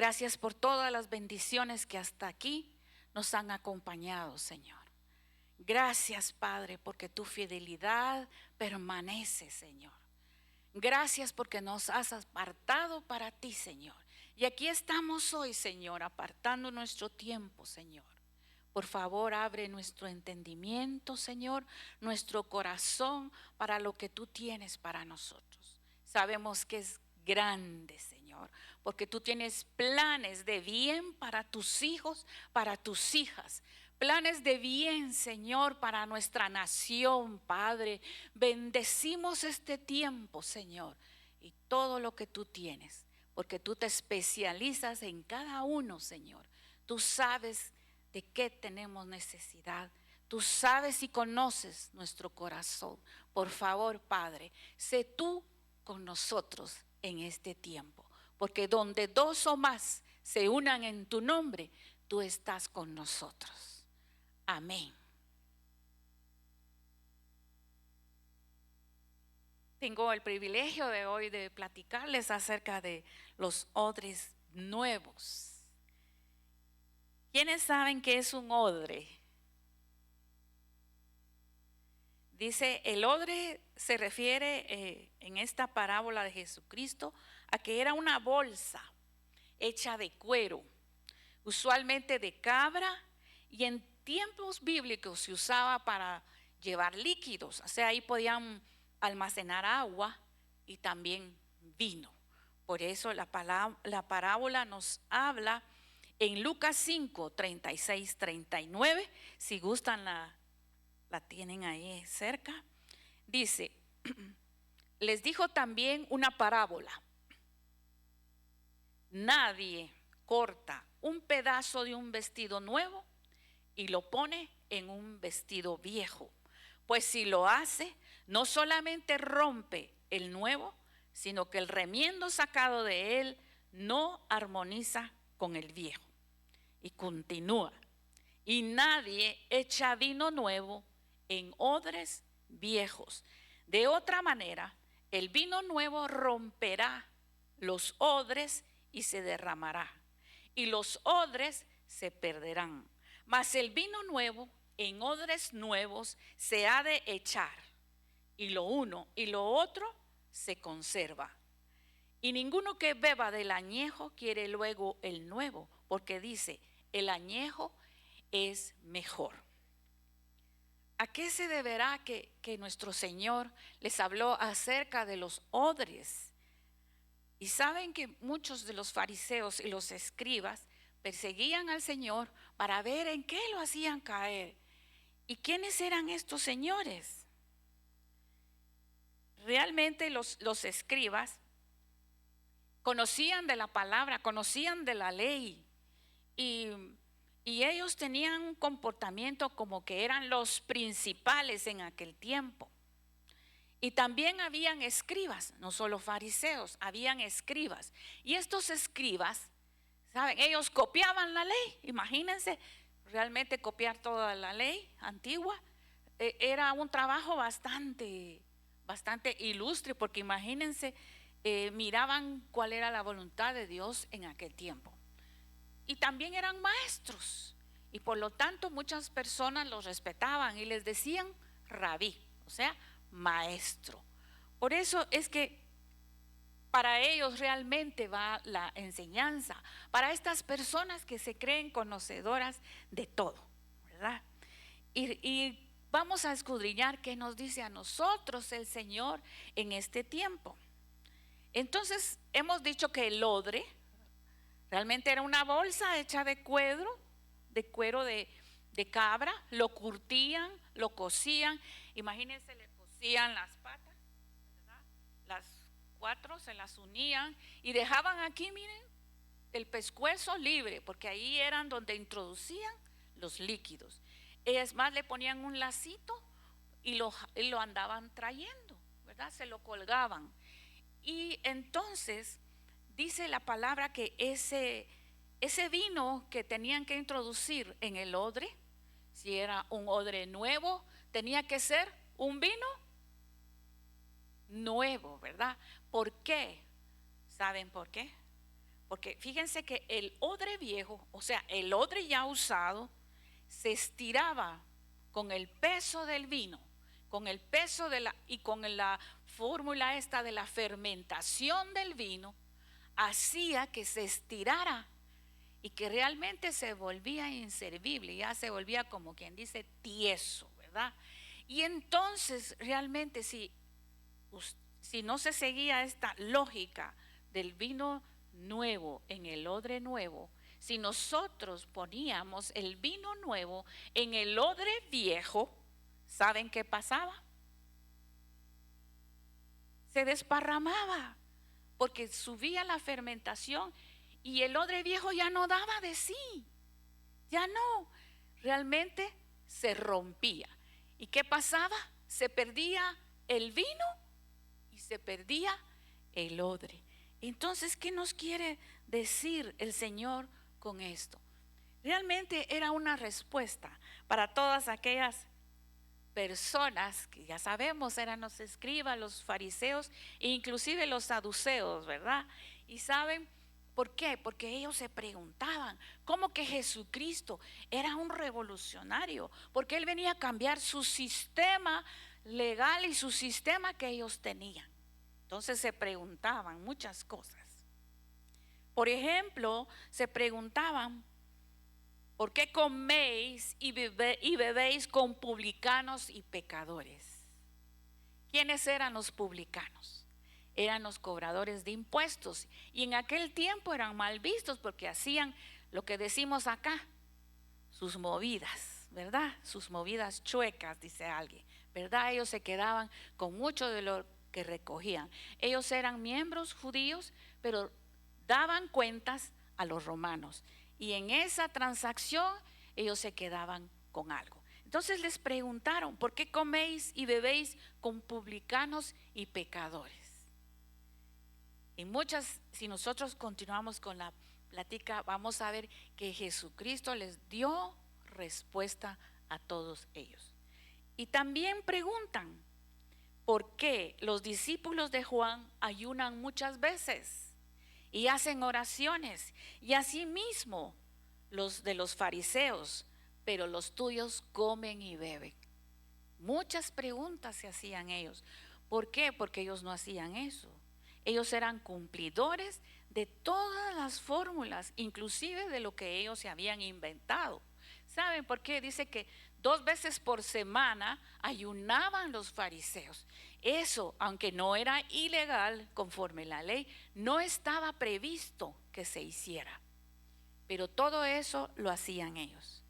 Gracias por todas las bendiciones que hasta aquí nos han acompañado, Señor. Gracias, Padre, porque tu fidelidad permanece, Señor. Gracias porque nos has apartado para ti, Señor. Y aquí estamos hoy, Señor, apartando nuestro tiempo, Señor. Por favor, abre nuestro entendimiento, Señor, nuestro corazón para lo que tú tienes para nosotros. Sabemos que es grande, Señor, porque tú tienes planes de bien para tus hijos, para tus hijas. Planes de bien, Señor, para nuestra nación, Padre. Bendecimos este tiempo, Señor, y todo lo que tú tienes, porque tú te especializas en cada uno, Señor. Tú sabes de qué tenemos necesidad. Tú sabes y conoces nuestro corazón. Por favor, Padre, sé tú con nosotros en este tiempo, porque donde dos o más se unan en tu nombre, tú estás con nosotros. Amén. Tengo el privilegio de hoy de platicarles acerca de los odres nuevos. ¿Quiénes saben qué es un odre? Dice, el odre se refiere en esta parábola de Jesucristo a que era una bolsa hecha de cuero, usualmente de cabra, y en tiempos bíblicos se usaba para llevar líquidos, o sea, ahí podían almacenar agua y también vino. Por eso la parábola nos habla en Lucas 5, 36, 39, si gustan la tienen ahí cerca. Dice, les dijo también una parábola. Nadie corta un pedazo de un vestido nuevo y lo pone en un vestido viejo, pues si lo hace, no solamente rompe el nuevo, sino que el remiendo sacado de él no armoniza con el viejo. Y continúa, y nadie echa vino nuevo en odres viejos. De otra manera, el vino nuevo romperá los odres y se derramará, y los odres se perderán. Mas el vino nuevo en odres nuevos se ha de echar, y lo uno y lo otro se conserva. Y ninguno que beba del añejo quiere luego el nuevo, porque dice, el añejo es mejor. ¿A qué se deberá que nuestro Señor les habló acerca de los odres? Y saben que muchos de los fariseos y los escribas perseguían al Señor para ver en qué lo hacían caer. ¿Y quiénes eran estos señores? Realmente los escribas conocían de la palabra, conocían de la ley, y ellos tenían un comportamiento como que eran los principales en aquel tiempo. Y también habían escribas, no solo fariseos, habían escribas. Y estos escribas, ¿saben? Ellos copiaban la ley. Imagínense, realmente copiar toda la ley antigua era un trabajo bastante ilustre, porque imagínense, miraban cuál era la voluntad de Dios en aquel tiempo. Y también eran maestros, y por lo tanto muchas personas los respetaban y les decían rabí, o sea, maestro. Por eso es que para ellos realmente va la enseñanza, para estas personas que se creen conocedoras de todo, ¿verdad? Y vamos a escudriñar qué nos dice a nosotros el Señor en este tiempo. Entonces hemos dicho que el odre realmente era una bolsa hecha de cuero de cabra. Lo curtían, lo cosían. Imagínense, le cosían las patas, ¿verdad? Las cuatro se las unían y dejaban aquí, miren, el pescuezo libre, porque ahí eran donde introducían los líquidos. Es más, le ponían un lacito y lo andaban trayendo, ¿verdad? Se lo colgaban. Y entonces dice la palabra que ese vino que tenían que introducir en el odre, si era un odre nuevo, tenía que ser un vino nuevo, ¿verdad? ¿Por qué? ¿Saben por qué? Porque fíjense que el odre viejo, o sea, el odre ya usado, se estiraba con el peso del vino, con el peso y con la fórmula esta de la fermentación del vino, hacía que se estirara y que realmente se volvía inservible, ya se volvía como quien dice tieso, ¿verdad? Y entonces realmente si no se seguía esta lógica del vino nuevo en el odre nuevo, si nosotros poníamos el vino nuevo en el odre viejo, ¿saben qué pasaba? Se desparramaba porque subía la fermentación y el odre viejo ya no daba de sí, ya no, realmente se rompía. ¿Y qué pasaba? Se perdía el vino y se perdía el odre. Entonces, ¿qué nos quiere decir el Señor con esto? Realmente era una respuesta para todas aquellas personas que ya sabemos eran los escribas, los fariseos e inclusive los saduceos, ¿verdad? Y saben por qué, porque ellos se preguntaban cómo que Jesucristo era un revolucionario, porque él venía a cambiar su sistema legal y su sistema que ellos tenían. Entonces se preguntaban muchas cosas. Por ejemplo, se preguntaban: ¿por qué coméis y bebéis con publicanos y pecadores? ¿Quiénes eran los publicanos? Eran los cobradores de impuestos, y en aquel tiempo eran mal vistos porque hacían lo que decimos acá, sus movidas, ¿verdad? Sus movidas chuecas, dice alguien, ¿verdad? Ellos se quedaban con mucho de lo que recogían. Ellos eran miembros judíos, pero daban cuentas a los romanos. Y en esa transacción ellos se quedaban con algo. Entonces les preguntaron: ¿por qué coméis y bebéis con publicanos y pecadores? Y si nosotros continuamos con la plática, vamos a ver que Jesucristo les dio respuesta a todos ellos. Y también preguntan: ¿por qué los discípulos de Juan ayunan muchas veces y hacen oraciones, y asimismo los de los fariseos, pero los tuyos comen y beben? Muchas preguntas se hacían ellos. ¿Por qué? Porque ellos no hacían eso. Ellos eran cumplidores de todas las fórmulas, inclusive de lo que ellos se habían inventado. ¿Saben por qué? Dice que 2 veces por semana ayunaban los fariseos. Eso, aunque no era ilegal conforme la ley, no estaba previsto que se hiciera. Pero todo eso lo hacían ellos.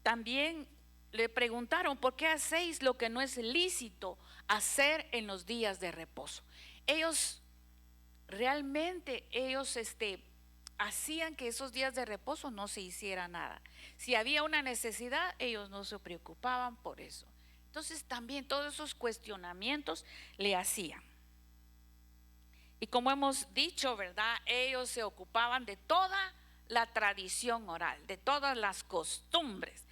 También le preguntaron: ¿por qué hacéis lo que no es lícito hacer en los días de reposo? Ellos realmente hacían que esos días de reposo no se hiciera nada. Si había una necesidad, ellos no se preocupaban por eso. Entonces también todos esos cuestionamientos le hacían. Y como hemos dicho, ¿verdad? Ellos se ocupaban de toda la tradición oral, de todas las costumbres.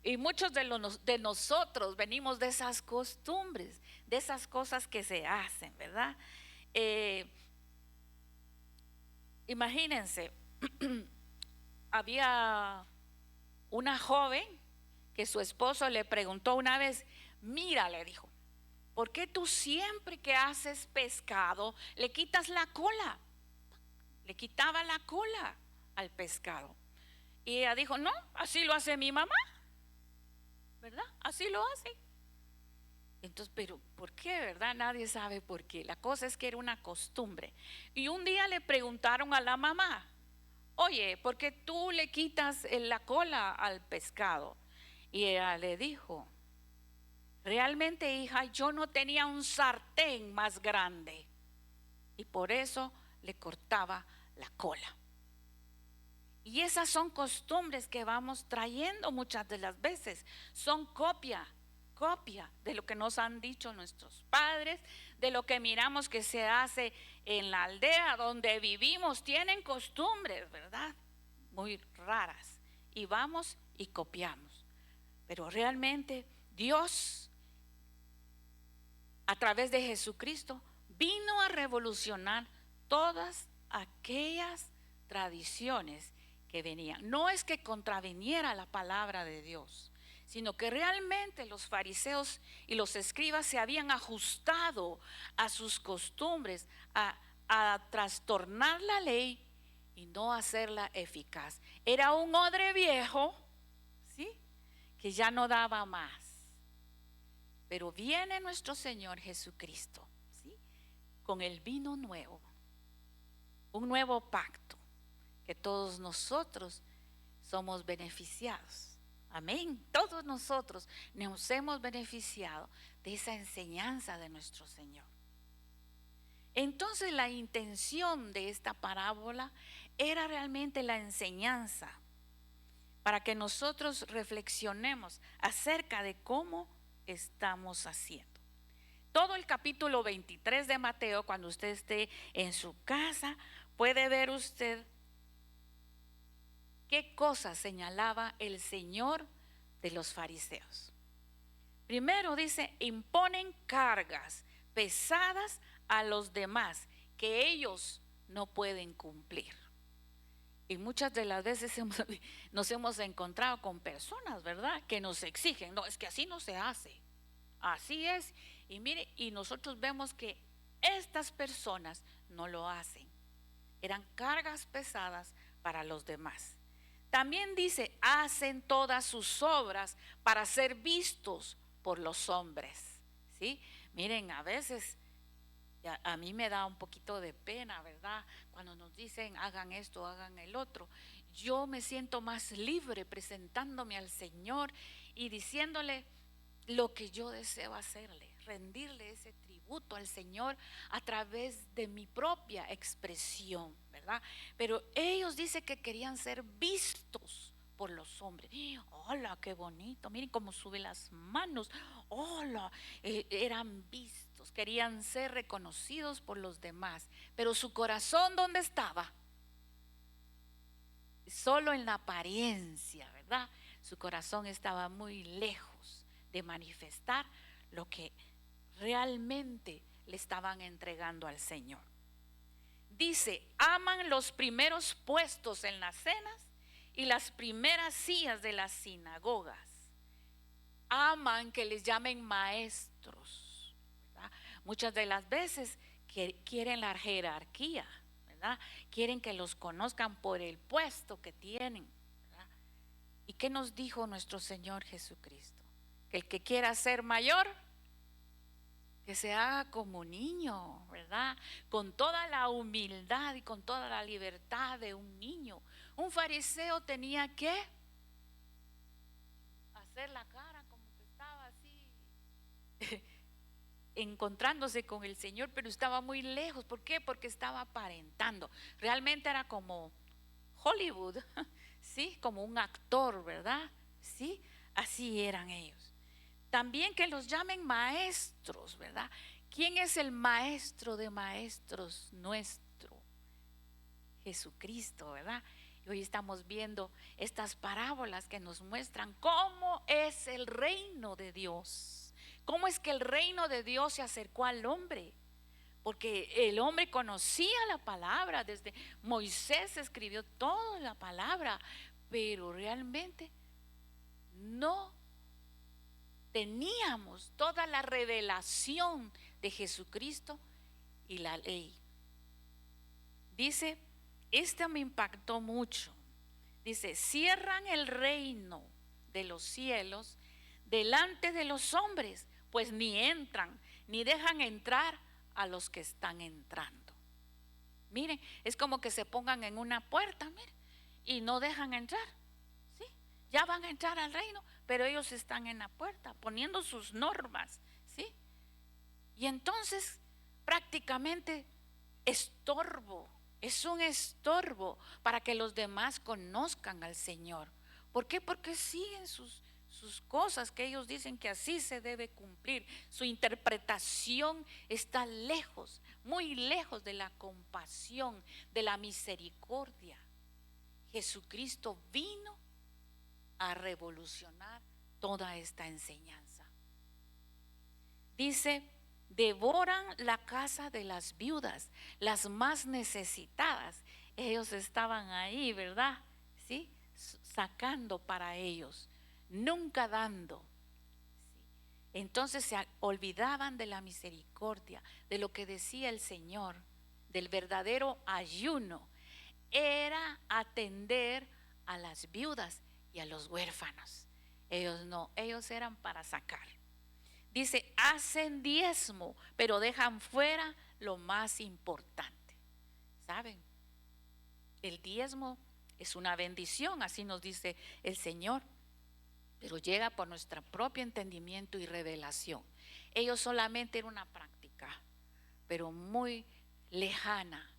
Y muchos de nosotros venimos de esas costumbres, de esas cosas que se hacen, ¿verdad? Imagínense, había una joven que su esposo le preguntó una vez: mira, le dijo, ¿por qué tú siempre que haces pescado le quitas la cola? Le quitaba la cola al pescado. Y ella dijo: no, así lo hace mi mamá, ¿verdad? Así lo hace. Entonces, pero ¿por qué, verdad? Nadie sabe por qué. La cosa es que era una costumbre. Y un día le preguntaron a la mamá: oye, ¿por qué tú le quitas la cola al pescado? Y ella le dijo: realmente, hija, yo no tenía un sartén más grande y por eso le cortaba la cola. Y esas son costumbres que vamos trayendo muchas de las veces. Son copia de lo que nos han dicho nuestros padres, de lo que miramos que se hace en la aldea donde vivimos. Tienen costumbres, ¿verdad? Muy raras. Y vamos y copiamos. Pero realmente Dios, a través de Jesucristo, vino a revolucionar todas aquellas tradiciones que venían. No es que contraviniera la palabra de Dios, sino que realmente los fariseos y los escribas se habían ajustado a sus costumbres, a trastornar la ley y no hacerla eficaz. Era un odre viejo, ¿sí?, que ya no daba más. Pero viene nuestro Señor Jesucristo, ¿sí?, con el vino nuevo, un nuevo pacto, que todos nosotros somos beneficiados. Amén. Todos nosotros nos hemos beneficiado de esa enseñanza de nuestro Señor. Entonces la intención de esta parábola era realmente la enseñanza para que nosotros reflexionemos acerca de cómo estamos haciendo. Todo el capítulo 23 de Mateo, cuando usted esté en su casa, puede ver usted qué cosa señalaba el Señor de los fariseos. Primero dice, imponen cargas pesadas a los demás que ellos no pueden cumplir. Y muchas de las veces nos hemos encontrado con personas, ¿verdad?, que nos exigen, no, es que así no se hace, así es. Y mire, y nosotros vemos que estas personas no lo hacen. Eran cargas pesadas para los demás. También dice, hacen todas sus obras para ser vistos por los hombres, ¿sí? Miren, a veces a mí me da un poquito de pena, ¿verdad?, cuando nos dicen hagan esto, hagan el otro. Yo me siento más libre presentándome al Señor y diciéndole lo que yo deseo hacerle, rendirle ese tributo al Señor a través de mi propia expresión, ¿verdad? Pero ellos dicen que querían ser vistos por los hombres. Hola, qué bonito, miren cómo sube las manos. Hola, eran vistos, querían ser reconocidos por los demás. Pero su corazón, ¿dónde estaba? Solo en la apariencia, ¿verdad? Su corazón estaba muy lejos de manifestar lo que realmente le estaban entregando al Señor. Dice, aman los primeros puestos en las cenas y las primeras sillas de las sinagogas. Aman que les llamen maestros, ¿verdad? Muchas de las veces quieren la jerarquía, ¿verdad? Quieren que los conozcan por el puesto que tienen, ¿verdad? ¿Y qué nos dijo nuestro Señor Jesucristo? Que el que quiera ser mayor, que se haga como niño, ¿verdad? Con toda la humildad y con toda la libertad de un niño. Un fariseo tenía que hacer la cara como que estaba así encontrándose con el Señor, pero estaba muy lejos. ¿Por qué? Porque estaba aparentando. Realmente era como Hollywood, ¿sí? Como un actor, ¿verdad? ¿Sí? Así eran ellos. También que los llamen maestros, ¿verdad? ¿Quién es el maestro de maestros nuestro? Jesucristo, ¿verdad? Y hoy estamos viendo estas parábolas que nos muestran cómo es el reino de Dios. Cómo es que el reino de Dios se acercó al hombre. Porque el hombre conocía la palabra, desde Moisés escribió toda la palabra, pero realmente no teníamos toda la revelación de Jesucristo y la ley. Dice, esta me impactó mucho. Dice, cierran el reino de los cielos delante de los hombres, pues ni entran, ni dejan entrar a los que están entrando. Miren, es como que se pongan en una puerta, miren, y no dejan entrar. ¿Sí? Ya van a entrar al reino, pero ellos están en la puerta poniendo sus normas, ¿sí? Y entonces prácticamente estorbo, es un estorbo para que los demás conozcan al Señor. ¿Por qué? Porque siguen sus cosas que ellos dicen que así se debe cumplir. Su interpretación está lejos, muy lejos de la compasión, de la misericordia. Jesucristo vino a revolucionar toda esta enseñanza. Dice devoran la casa de las viudas, las más necesitadas. Ellos estaban ahí, ¿verdad? ¿Sí? Sacando para ellos, nunca dando. Entonces se olvidaban de la misericordia, de lo que decía el Señor, del verdadero ayuno. Era atender a las viudas y a los huérfanos. Ellos no, ellos eran para sacar. Dice, hacen diezmo, pero dejan fuera lo más importante. ¿Saben? El diezmo es una bendición, así nos dice el Señor, pero llega por nuestro propio entendimiento y revelación. Ellos solamente era una práctica, pero muy lejana,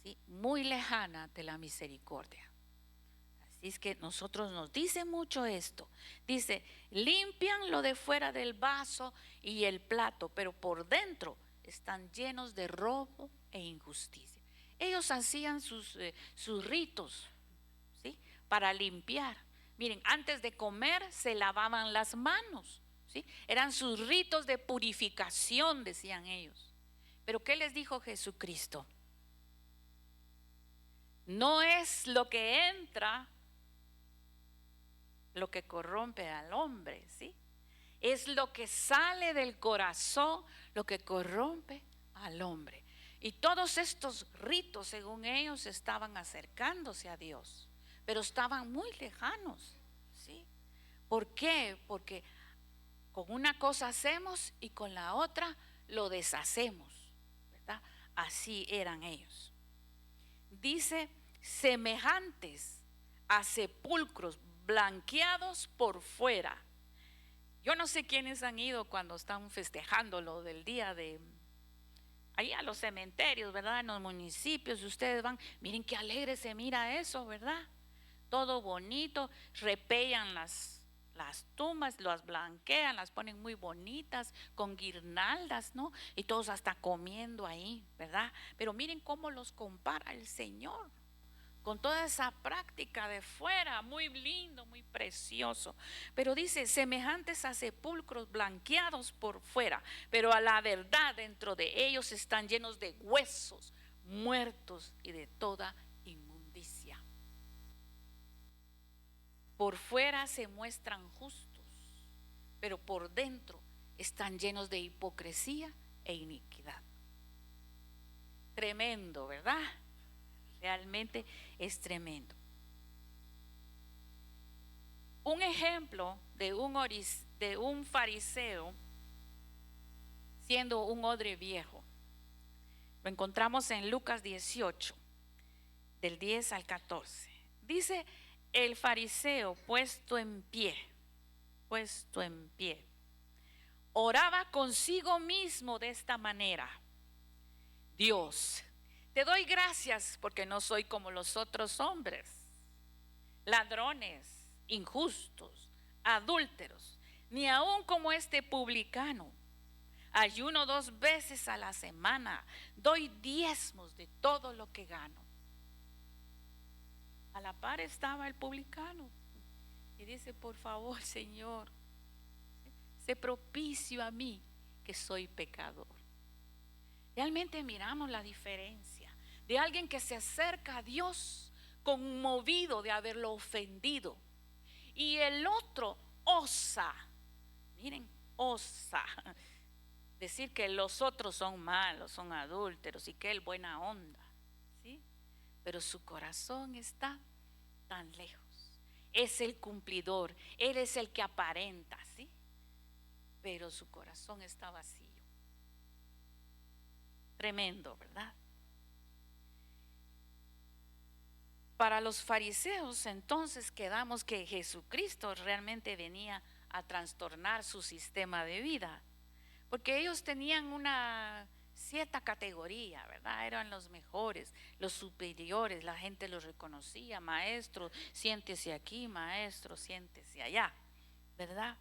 ¿sí? Muy lejana de la misericordia. Así es que nosotros nos dice mucho esto. Dice, limpian lo de fuera del vaso y el plato, pero por dentro están llenos de robo e injusticia. Ellos hacían sus ritos, ¿sí? Para limpiar. Miren, antes de comer se lavaban las manos, ¿sí? Eran sus ritos de purificación, decían ellos. Pero ¿qué les dijo Jesucristo? No es lo que entra lo que corrompe al hombre, ¿sí? Es lo que sale del corazón lo que corrompe al hombre. Y todos estos ritos, según ellos, estaban acercándose a Dios, pero estaban muy lejanos, ¿sí? ¿Por qué? Porque con una cosa hacemos y con la otra lo deshacemos, ¿verdad? Así eran ellos. Dice, semejantes a sepulcros blanqueados por fuera. Yo no sé quiénes han ido cuando están festejando lo del día de ahí a los cementerios, ¿verdad? En los municipios, ustedes van, miren qué alegre se mira eso, ¿verdad? Todo bonito, repellan las tumbas, las blanquean, las ponen muy bonitas, con guirnaldas, ¿no? Y todos hasta comiendo ahí, ¿verdad? Pero miren cómo los compara el Señor con toda esa práctica de fuera, muy lindo, muy precioso. Pero dice, semejantes a sepulcros blanqueados por fuera, pero a la verdad dentro de ellos están llenos de huesos muertos y de toda inmundicia. Por fuera se muestran justos, pero por dentro están llenos de hipocresía e iniquidad. Tremendo, ¿verdad? Realmente es tremendo. Un ejemplo de un fariseo siendo un odre viejo lo encontramos en Lucas 18, del 10 al 14. Dice, el fariseo puesto en pie, oraba consigo mismo de esta manera: Dios, te doy gracias porque no soy como los otros hombres, ladrones, injustos, adúlteros, ni aun como este publicano. Ayuno 2 veces a la semana, doy diezmos de todo lo que gano. A la par estaba el publicano y dice, por favor, Señor, sé propicio a mí que soy pecador. Realmente miramos la diferencia de alguien que se acerca a Dios conmovido de haberlo ofendido, y el otro osa, miren, osa decir que los otros son malos, son adúlteros y que él buena onda, ¿sí? Pero su corazón está tan lejos. Es el cumplidor, él es el que aparenta, ¿sí? Pero su corazón está vacío. Tremendo, ¿verdad? Para los fariseos entonces quedamos que Jesucristo realmente venía a trastornar su sistema de vida, porque ellos tenían una cierta categoría, ¿verdad? Eran los mejores, los superiores, la gente los reconocía: maestro, siéntese aquí, maestro, siéntese allá, ¿verdad?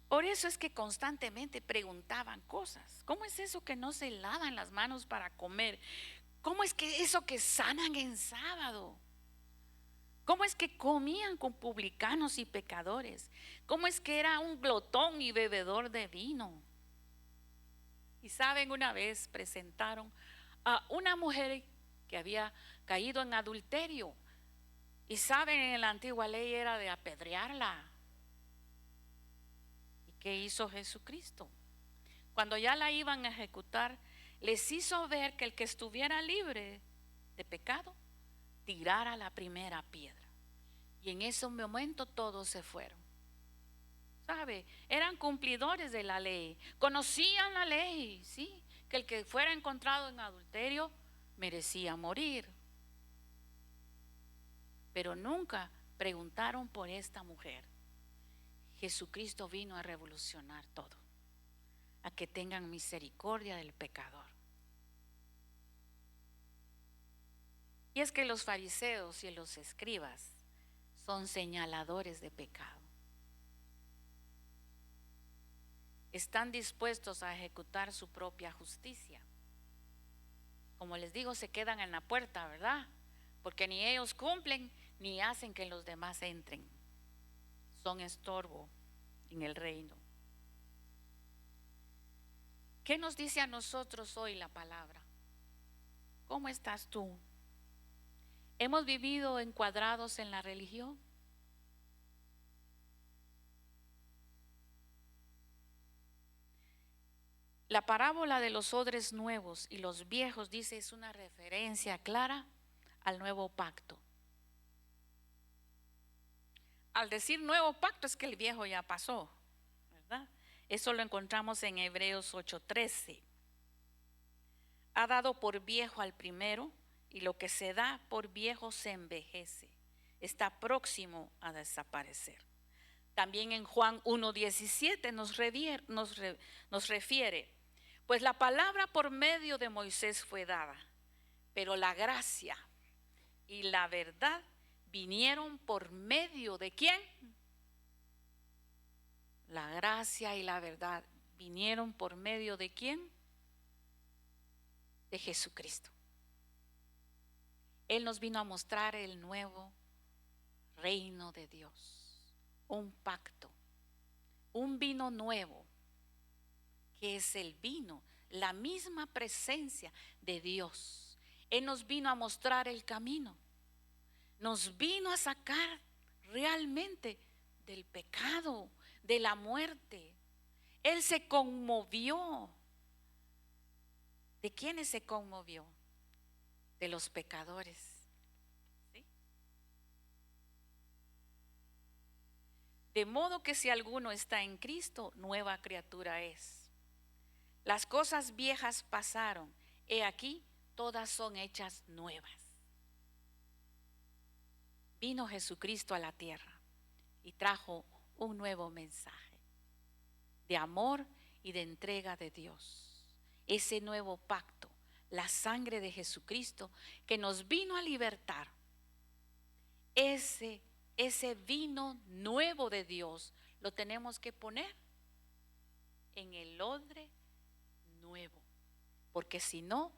Por eso es que constantemente preguntaban cosas. ¿Cómo es eso que no se lavan las manos para comer? ¿Cómo es que eso que sanan en sábado? ¿Cómo es que comían con publicanos y pecadores? ¿Cómo es que era un glotón y bebedor de vino? Y saben, una vez presentaron a una mujer que había caído en adulterio. Y saben, en la antigua ley era de apedrearla. ¿Y qué hizo Jesucristo? Cuando ya la iban a ejecutar, les hizo ver que el que estuviera libre de pecado tirara la primera piedra. Y en ese momento todos se fueron. ¿Sabe? Eran cumplidores de la ley, conocían la ley, ¿sí? Que el que fuera encontrado en adulterio merecía morir. Pero nunca preguntaron por esta mujer. Jesucristo vino a revolucionar todo, a que tengan misericordia del pecador. Y es que los fariseos y los escribas son señaladores de pecado. Están dispuestos a ejecutar su propia justicia. Como les digo, se quedan en la puerta, ¿verdad? Porque ni ellos cumplen ni hacen que los demás entren. Son estorbo en el reino. ¿Qué nos dice a nosotros hoy la palabra? ¿Cómo estás tú? ¿Hemos vivido encuadrados en la religión? La parábola de los odres nuevos y los viejos, dice, es una referencia clara al nuevo pacto. Al decir nuevo pacto es que el viejo ya pasó, ¿verdad? Eso lo encontramos en Hebreos 8:13. Ha dado por viejo al primero, y lo que se da por viejo se envejece. Está próximo a desaparecer. También en Juan 1:17 nos refiere, pues la palabra por medio de Moisés fue dada, pero la gracia y la verdad vinieron por medio de ¿quién? La gracia y la verdad vinieron por medio de ¿quién? De Jesucristo. Él nos vino a mostrar el nuevo reino de Dios, un pacto, un vino nuevo, que es el vino, la misma presencia de Dios. Él nos vino a mostrar el camino, nos vino a sacar realmente del pecado, de la muerte. Él se conmovió. ¿De quiénes se conmovió? De los pecadores. ¿Sí? De modo que si alguno está en Cristo, nueva criatura es. Las cosas viejas pasaron, he aquí, todas son hechas nuevas. Vino Jesucristo a la tierra y trajo un nuevo mensaje de amor y de entrega de Dios. Ese nuevo pacto, la sangre de Jesucristo que nos vino a libertar. Ese vino nuevo de Dios lo tenemos que poner en el odre nuevo, porque si no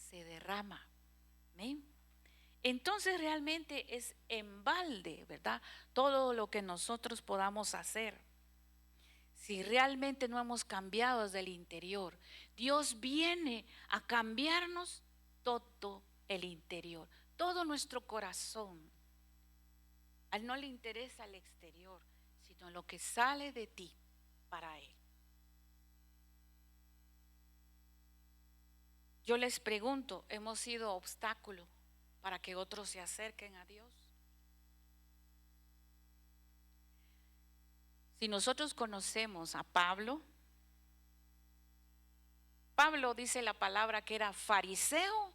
se derrama. ¿Amén? Entonces realmente es en balde, ¿verdad? Todo lo que nosotros podamos hacer. Si realmente no hemos cambiado desde el interior, Dios viene a cambiarnos todo el interior, todo nuestro corazón. A Él no le interesa el exterior, sino lo que sale de ti para Él. Yo les pregunto, ¿hemos sido obstáculo para que otros se acerquen a Dios? Si nosotros conocemos a Pablo, Pablo dice la palabra que era fariseo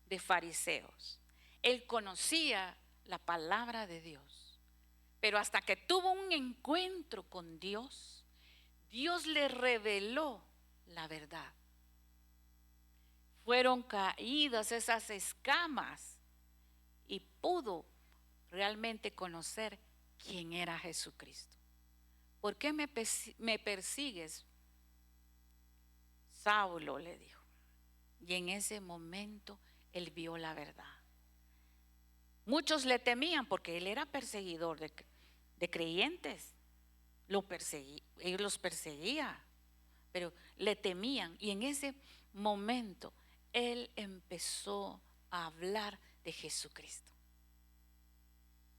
de fariseos. Él conocía la palabra de Dios, pero hasta que tuvo un encuentro con Dios, Dios le reveló la verdad. Fueron caídas esas escamas y pudo realmente conocer quién era Jesucristo. ¿Por qué me persigues? Saulo le dijo. Y en ese momento él vio la verdad. Muchos le temían porque él era perseguidor de creyentes. Él los perseguía, pero le temían. Y en ese momento él empezó a hablar de Jesucristo.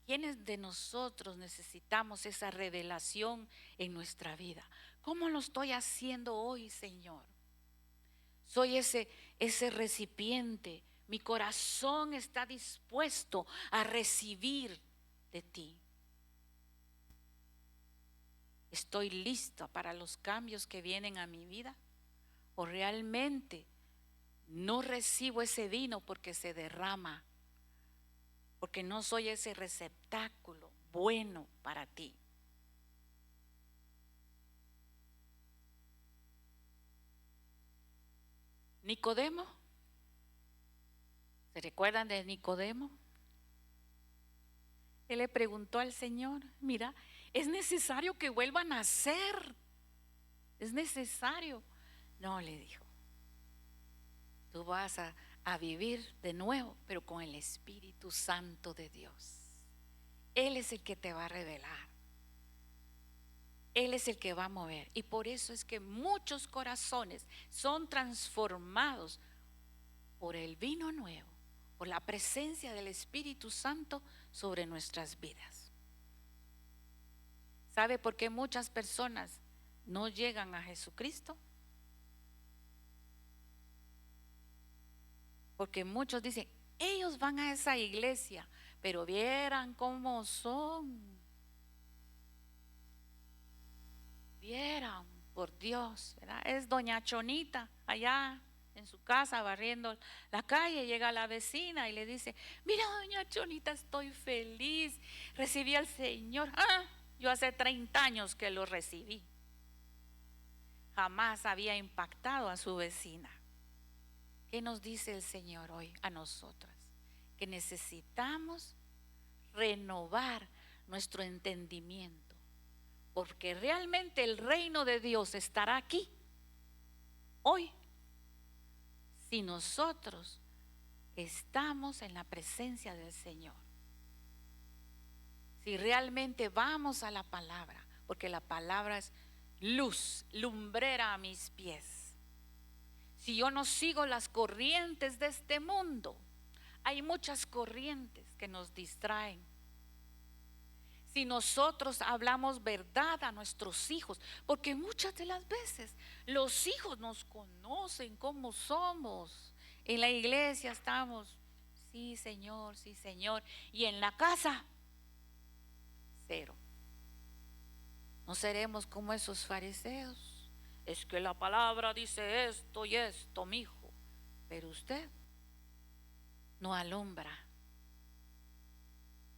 ¿Quiénes de nosotros necesitamos esa revelación en nuestra vida? ¿Cómo lo estoy haciendo hoy, Señor? Soy ese recipiente. Mi corazón está dispuesto a recibir de ti. ¿Estoy lista para los cambios que vienen a mi vida? ¿O realmente no recibo ese vino porque se derrama? Porque no soy ese receptáculo bueno para ti. Nicodemo, ¿se recuerdan de Nicodemo? Él le preguntó al Señor, mira, es necesario que vuelva a nacer. Es necesario. No, le dijo, tú vas a vivir de nuevo, pero con el Espíritu Santo de Dios. Él es el que te va a revelar. Él es el que va a mover. Y por eso es que muchos corazones son transformados por el vino nuevo, por la presencia del Espíritu Santo sobre nuestras vidas. ¿Sabe por qué muchas personas no llegan a Jesucristo? Porque muchos dicen, ellos van a esa iglesia, pero vieran cómo son. Vieran, por Dios, ¿verdad? Es doña Chonita allá en su casa barriendo la calle. Llega la vecina y le dice, mira, doña Chonita, estoy feliz, recibí al Señor. Yo hace 30 años que lo recibí. Jamás había impactado a su vecina. ¿Qué nos dice el Señor hoy a nosotras? Que necesitamos renovar nuestro entendimiento, porque realmente el reino de Dios estará aquí hoy si nosotros estamos en la presencia del Señor. Si realmente vamos a la palabra, porque la palabra es luz, lumbrera a mis pies. Si yo no sigo las corrientes de este mundo, hay muchas corrientes que nos distraen. Si nosotros hablamos verdad a nuestros hijos, porque muchas de las veces los hijos nos conocen como somos. En la iglesia estamos, sí Señor, y en la casa, cero. No seremos como esos fariseos. Es que la palabra dice esto y esto, mijo, pero usted no alumbra.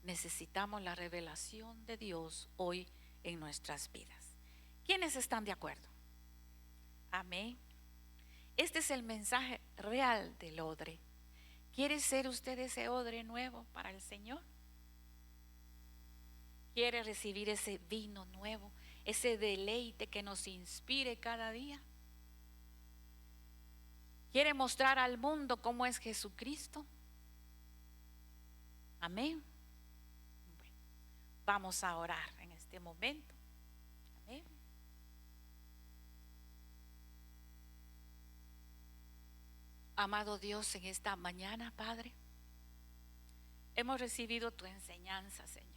Necesitamos la revelación de Dios hoy en nuestras vidas. ¿Quiénes están de acuerdo? Amén. Este es el mensaje real del odre. ¿Quiere ser usted ese odre nuevo para el Señor? ¿Quiere recibir ese vino nuevo, ese deleite que nos inspire cada día? ¿Quiere mostrar al mundo cómo es Jesucristo? Amén. Bueno, vamos a orar en este momento. Amén. Amado Dios, en esta mañana, Padre, hemos recibido tu enseñanza, Señor.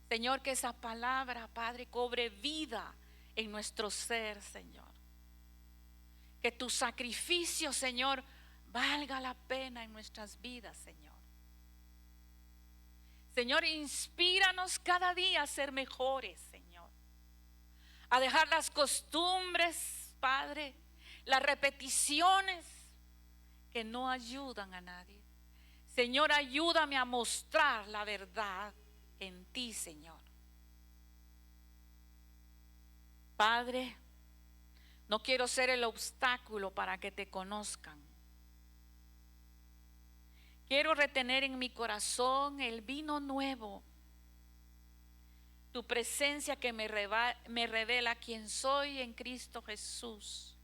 Señor, que esa palabra, Padre, cobre vida en nuestro ser, Señor. Que tu sacrificio, Señor, valga la pena en nuestras vidas, Señor. Señor, inspíranos cada día a ser mejores, Señor. A dejar las costumbres, Padre, las repeticiones que no ayudan a nadie. Señor, ayúdame a mostrar la verdad en ti, Señor. Padre, no quiero ser el obstáculo para que te conozcan. Quiero retener en mi corazón el vino nuevo, tu presencia que me revela quién soy en Cristo Jesús.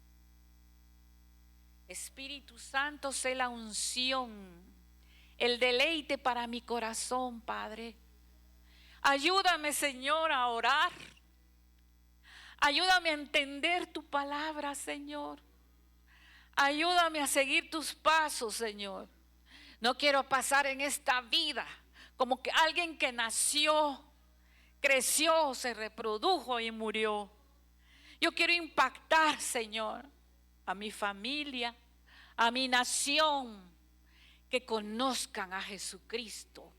Espíritu Santo, sé la unción, el deleite para mi corazón, Padre. Ayúdame, Señor, a orar. Ayúdame a entender tu palabra, Señor. Ayúdame a seguir tus pasos, Señor. No quiero pasar en esta vida como que alguien que nació, creció, se reprodujo y murió. Yo quiero impactar, Señor, a mi familia, a mi nación, que conozcan a Jesucristo,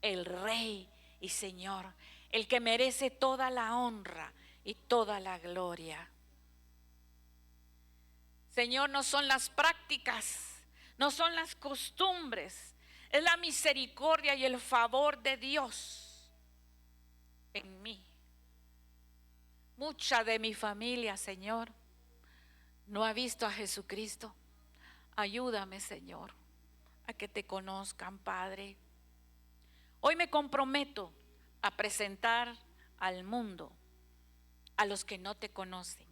el Rey y Señor, el que merece toda la honra y toda la gloria. Señor, no son las prácticas, no son las costumbres, es la misericordia y el favor de Dios en mí. Mucha de mi familia, Señor, no ha visto a Jesucristo. Ayúdame, Señor, a que te conozcan, Padre. Hoy me comprometo a presentar al mundo a los que no te conocen.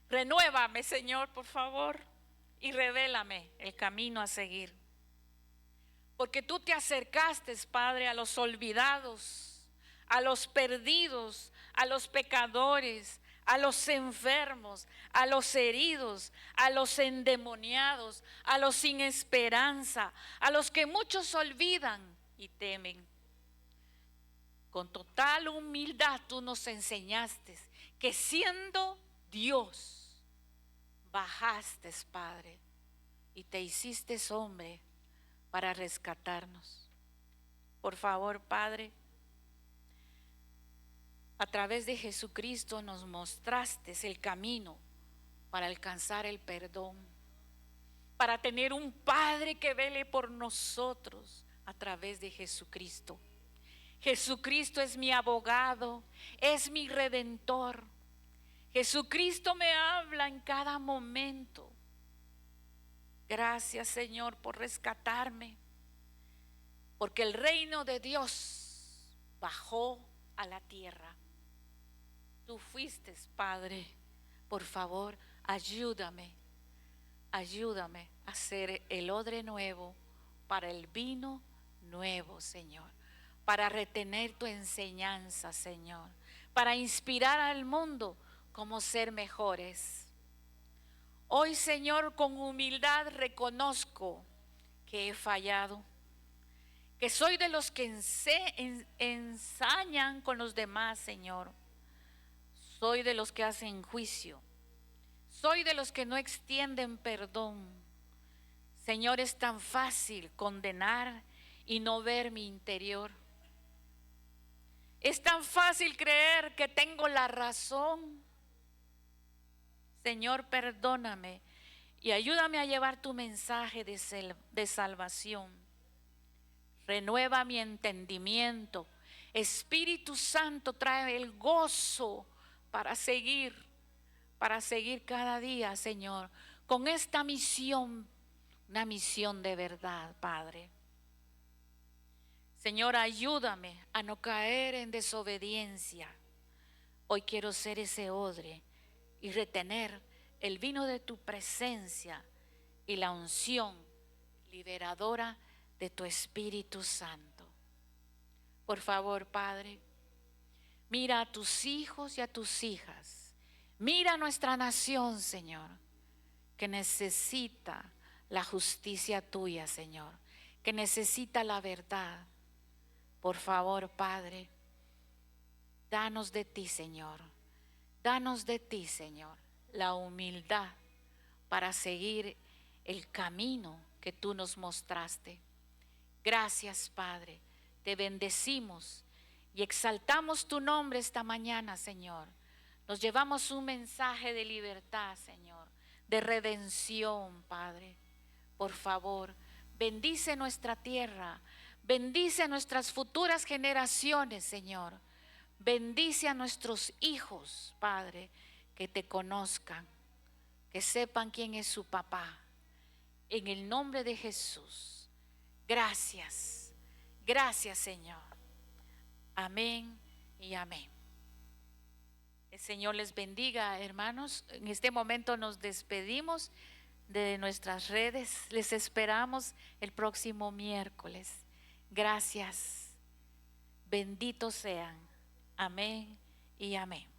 Renuévame, Señor, por favor, y revélame el camino a seguir. Porque tú te acercaste, Padre, a los olvidados, a los perdidos, a los pecadores, a los enfermos, a los heridos, a los endemoniados, a los sin esperanza, a los que muchos olvidan y temen. Con total humildad tú nos enseñaste que siendo Dios, bajaste, Padre, y te hiciste hombre para rescatarnos. Por favor, Padre, a través de Jesucristo nos mostraste el camino para alcanzar el perdón, para tener un Padre que vele por nosotros a través de Jesucristo. Jesucristo es mi abogado, es mi redentor. Jesucristo me habla en cada momento. Gracias, Señor, por rescatarme, porque el reino de Dios bajó a la tierra. Tú fuiste, Padre. Por favor, ayúdame a hacer el odre nuevo para el vino nuevo, Señor, para retener tu enseñanza, Señor, para inspirar al mundo cómo ser mejores. Hoy, Señor, con humildad reconozco que he fallado, que soy de los que ensañan con los demás, Señor. Soy de los que hacen juicio. Soy de los que no extienden perdón. Señor, es tan fácil condenar y no ver mi interior. Es tan fácil creer que tengo la razón. Señor, perdóname y ayúdame a llevar tu mensaje de salvación. Renueva mi entendimiento. Espíritu Santo, trae el gozo para seguir cada día, Señor, con esta misión, una misión de verdad, Padre. Señor, ayúdame a no caer en desobediencia. Hoy quiero ser ese odre y retener el vino de tu presencia y la unción liberadora de tu Espíritu Santo. Por favor, Padre, mira a tus hijos y a tus hijas. Mira a nuestra nación, Señor, que necesita la justicia tuya, Señor, que necesita la verdad. Por favor, Padre, danos de ti, Señor. Danos de ti, Señor, la humildad para seguir el camino que tú nos mostraste. Gracias, Padre. Te bendecimos y exaltamos tu nombre esta mañana, Señor. Nos llevamos un mensaje de libertad, Señor, de redención, Padre. Por favor, bendice nuestra tierra, bendice a nuestras futuras generaciones, Señor. Bendice a nuestros hijos, Padre, que te conozcan, que sepan quién es su papá. En el nombre de Jesús. Gracias, gracias, Señor. Amén y amén. El Señor les bendiga, hermanos. En este momento nos despedimos de nuestras redes. Les esperamos el próximo miércoles. Gracias. Benditos sean. Amén y amén.